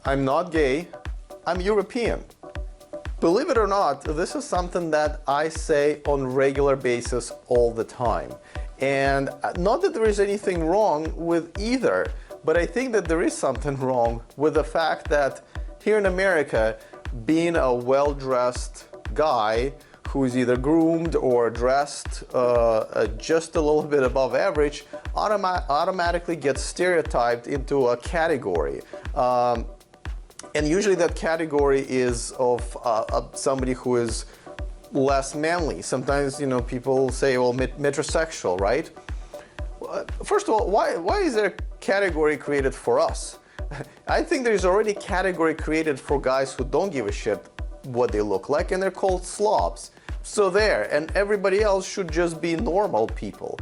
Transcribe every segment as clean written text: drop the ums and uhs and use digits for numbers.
I'm not gay, I'm European. Believe it or not, this is something that I say on a regular basis all the time. And not that there is anything wrong with either, but I think that there is something wrong with the fact that here in America, being a well-dressed guy who's either groomed or dressed just a little bit above average automatically gets stereotyped into a category. And usually that category is of somebody who is less manly. Sometimes, you know, people say, well, metrosexual, right? First of all, why is there a category created for us? I think there's already a category created for guys who don't give a shit what they look like, and they're called slobs. So there, and everybody else should just be normal people.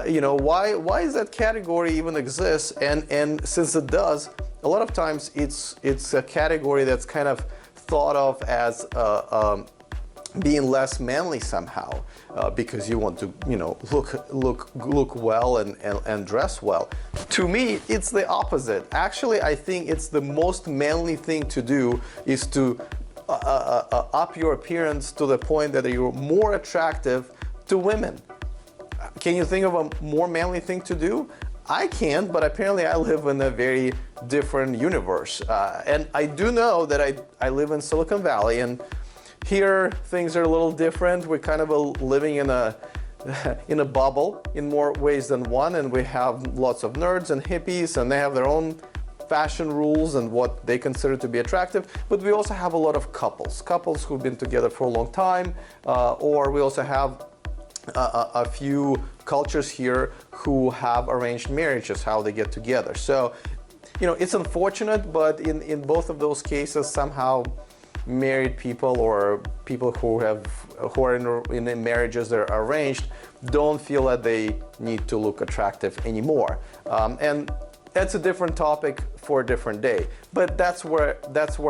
You know, why is that category even exists? And since it does, a lot of times it's a category that's kind of thought of as being less manly somehow, because you want to, you know, look well and dress well. To me, it's the opposite. Actually, I think it's the most manly thing to do is to up your appearance to the point that you're more attractive to women. Can you think of a more manly thing to do? I can't, but apparently I live in a very different universe. And I do know that I live in Silicon Valley, and here things are a little different. We're kind of living in a bubble in more ways than one, and we have lots of nerds and hippies, and they have their own fashion rules and what they consider to be attractive. But we also have a lot of couples who've been together for a long time, or we also have a few cultures here who have arranged marriages, how they get together. So, you know, it's unfortunate, but in both of those cases, somehow married people or people who are in marriages that are arranged don't feel that they need to look attractive anymore. And that's a different topic for a different day. But that's where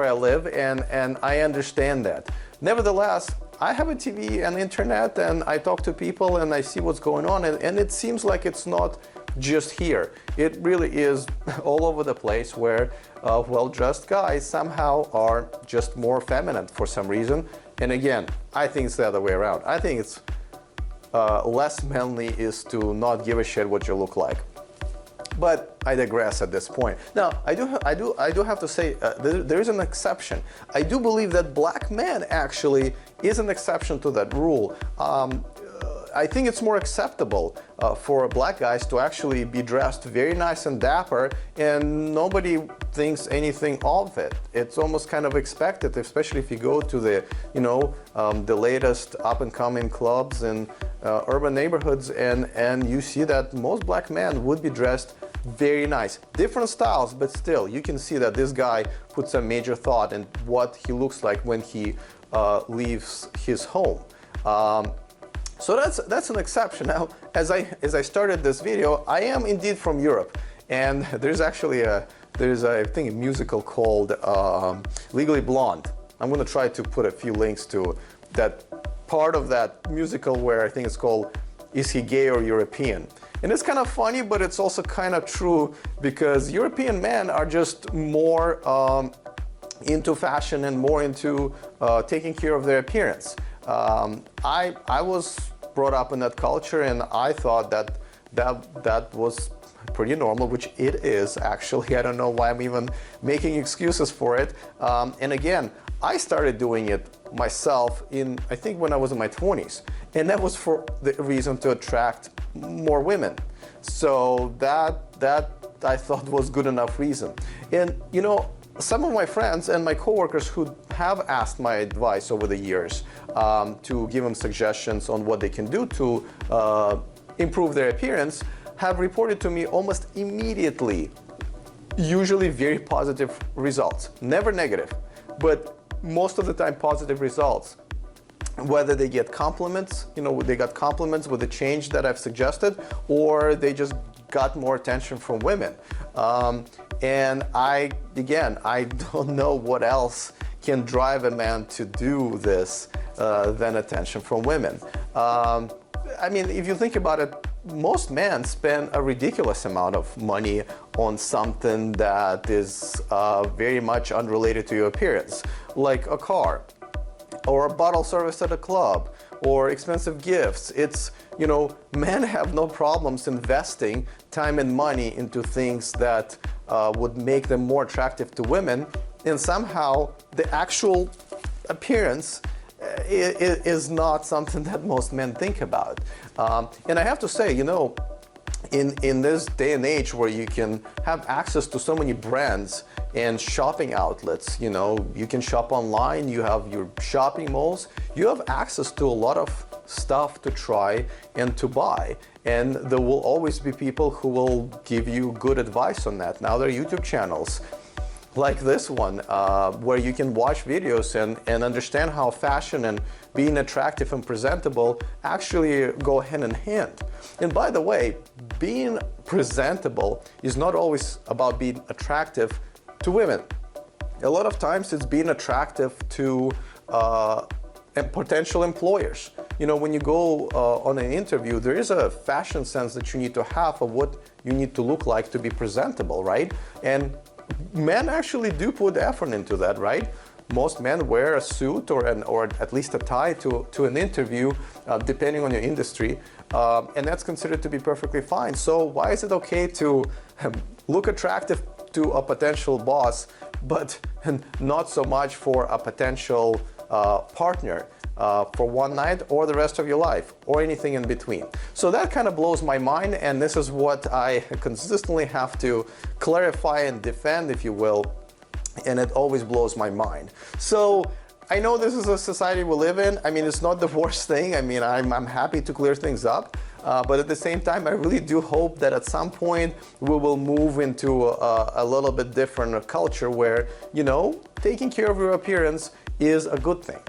I live, and I understand that. Nevertheless, I have a TV and internet, and I talk to people and I see what's going on, and it seems like it's not just here. It really is all over the place, where well-dressed guys somehow are just more feminine for some reason. And again, I think it's the other way around. I think it's less manly is to not give a shit what you look like. But I digress at this point. Now, I do have to say there is an exception. I do believe that black men actually is an exception to that rule. I think it's more acceptable for black guys to actually be dressed very nice and dapper, and nobody thinks anything of it. It's almost kind of expected, especially if you go to the, you know, the latest up-and-coming clubs in urban neighborhoods, and you see that most black men would be dressed very nice. Different styles, but still, you can see that this guy puts a major thought in what he looks like when he leaves his home. So that's an exception. Now, as I started this video, I am indeed from Europe, and there's actually I think a musical called Legally Blonde. I'm going to try to put a few links to that part of that musical where I think it's called Is He Gay or European? And it's kind of funny, but it's also kind of true, because European men are just more into fashion and more into taking care of their appearance. I was brought up in that culture, and I thought that was pretty normal, which it is actually. I don't know why I'm even making excuses for it. And again, I started doing it myself I think when I was in my 20s, and that was for the reason to attract more women. So that I thought was good enough reason. And you know, some of my friends and my coworkers who have asked my advice over the years to give them suggestions on what they can do to improve their appearance have reported to me almost immediately, usually very positive results. Never negative, but most of the time positive results. Whether they get compliments, you know, they got compliments with the change that I've suggested, or they just got more attention from women. And I don't know what else can drive a man to do this than attention from women. I mean, if you think about it, most men spend a ridiculous amount of money on something that is very much unrelated to your appearance, like a car, or a bottle service at a club, or expensive gifts. It's, you know, men have no problems investing time and money into things that would make them more attractive to women, and somehow the actual appearance is not something that most men think about. And I have to say, you know, in this day and age where you can have access to so many brands and shopping outlets, you know, you can shop online, you have your shopping malls, you have access to a lot of stuff to try and to buy. And there will always be people who will give you good advice on that. Now there are YouTube channels like this one, where you can watch videos and understand how fashion and being attractive and presentable actually go hand in hand. And by the way, being presentable is not always about being attractive to women. A lot of times it's being attractive to potential employers. You know, when you go on an interview, there is a fashion sense that you need to have of what you need to look like to be presentable, right? And men actually do put effort into that, right? Most men wear a suit or at least a tie to an interview, depending on your industry, and that's considered to be perfectly fine. So why is it okay to look attractive to a potential boss, but not so much for a potential partner for one night or the rest of your life or anything in between? So that kind of blows my mind, and this is what I consistently have to clarify and defend, if you will, and it always blows my mind. So I know this is a society we live in. I mean, it's not the worst thing. I mean, I'm happy to clear things up. But at the same time, I really do hope that at some point we will move into a little bit different culture where, you know, taking care of your appearance is a good thing.